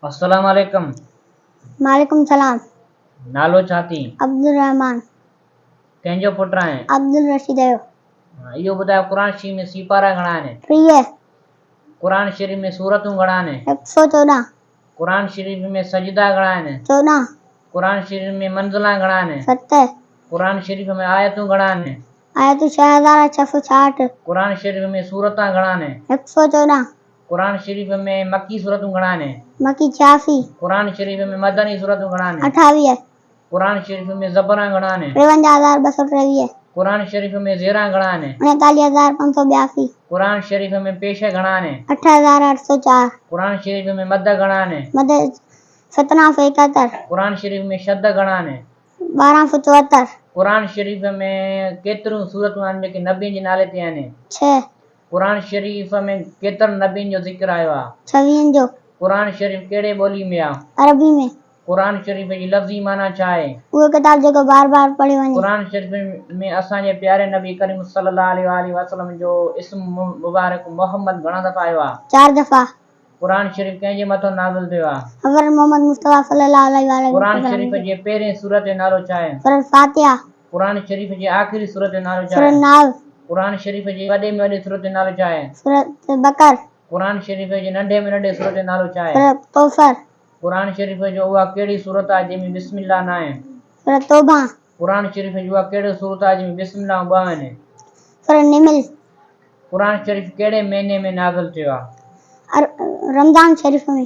अस्सलाम वालेकुम। वालेकुम सलाम। नालो छाती? अब्दुल रहमान। कंहिंजो पुटु आहे? अब्दुल रशीद जो। इहो ॿुधायो क़ुरान शरीफ़ में सीपारा घणा आहिनि? 3 क़ुरान शरीफ़ में सूरतूं घणा आहिनि? 114। क़ुरान शरीफ़ में सजदा घणा आहिनि? 14। क़ुरान शरीफ़ में मंज़िला घणा आहिनि? 70। क़ुरान शरीफ़ में आयतूं घणा आहिनि? आयतूं 6660। क़ुरान शरीफ़ में सूरतां घणा आहिनि? 114। क़ुरान शरीफ़ में मक्की सूरतूं घणा आहिनि? मकी 86। क़ुरान शरीफ़ में मदनी सूरतूं घणा आहिनि? 28। क़ुरान शरीफ़ में ज़बरां घणा आहिनि? 53223। क़ुरान शरीफ़ में ज़ेरा घणा आहिनि? 39582। क़ुरान शरीफ़ में पेश घणा आहिनि? 18804। क़ुरान शरीफ़ में मद घणा आहिनि? मद 1771। क़ुरान शरीफ़ में शद घणा आहिनि? 1274। क़ुरान शरीफ़ में केतिरियूं सूरतूं आहिनि जेके नबियुनि जे नाले ते आहिनि? 6। क़ुरान शरीफ़ में केतिरनि नबियुनि जो ज़िक्र आयो आहे? 26 जो। क़ुरान शरीफ़ कहिड़े ॿोली में आहे? अरबी में। क़ुरान शरीफ़ जी लफ़्ज़ी माना छा आहे? उहो किताब जेको बार बार पढ़े वञे। क़ुरान शरीफ़ में असांजे प्यारे नबी करीम सल्लल्लाहु अलैहि वसल्लम जो इस्म मुबारक मोहम्मद घणा दफ़ा आयो आहे? 4 दफ़ा। क़ुरान शरीफ़ कंहिंजे मथां नाज़िल थियो आहे? हज़रत मोहम्मद मुस्तफ़ा सल्लल्लाहु अलैहि वसल्लम। क़ुरान शरीफ़ जे पहिरें सूरत जो नालो छा आहे? सूरत फातिहा। क़ुरान शरीफ़ जे आख़िरी सूरत जो नालो छा सूरत आहे? नाल। क़ुरान शरीफ़ जे वॾे में वॾे सूरत जो नालो छा आहे? सूरत बकर। क़ुरान शरीफ़ जे नंढे में नंढे सूरत जो नालो छा आहे? सूरत कौसर। क़ुरान शरीफ़ जो उहा कहिड़ी सूरत आहे जंहिंमें बिस्मिल्लाह न आहे? सूरत तौबा। क़ुरान शरीफ़ जी उहा कहिड़ी सूरत आहे जंहिंमें बिस्मिल्लाह 2 आहिनि? सूरत निमल। क़ुरान शरीफ़ कहिड़े महीने में नाज़िल थियो आहे? रमज़ान शरीफ़ में।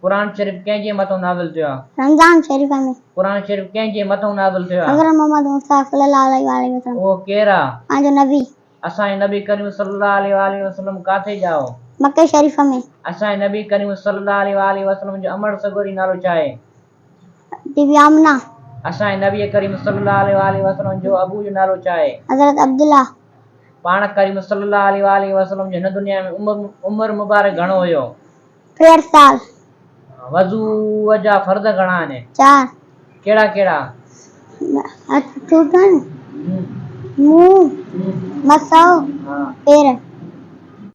क़ुरान शरीफ़ कंहिंजे मथां नाज़िल थियो आहे? रमज़ान शरीफ़ में। क़ुरान शरीफ़ कंहिंजे मथां नाज़िल थियो आहे? हज़रत मोहम्मद मुस्तफ़ा सल्लल्लाहु अलैहि वसल्लम। उहो केरु आहे? पंहिंजो नबी। असांजे नबी करीम सल्लल्लाहु अलैहि वसल्लम काथे ॼाओ? मके शरीफ़ में। असांजे नबी करीम सल्लल्लाहु अलैहि वसल्लम जो अमड़ सॻोरी नालो छा आहे? बीबी आमना। असांजे नबी करीम सल्लल्लाहु अलैहि वसल्लम जो अबू जो नालो छा आहे? हज़रत अब्दुल्ला। पाण करीम सल्लल्लाहु अलैहि वसल्लम जो हिन दुनिया में उमिरि मुबारक घणो हुयो? 63 साल। वज़ू जा फ़र्ज़ घणा आहिनि? 4। कहिड़ा कहिड़ा? हथ टूटन, मुंह, मसो, पैर।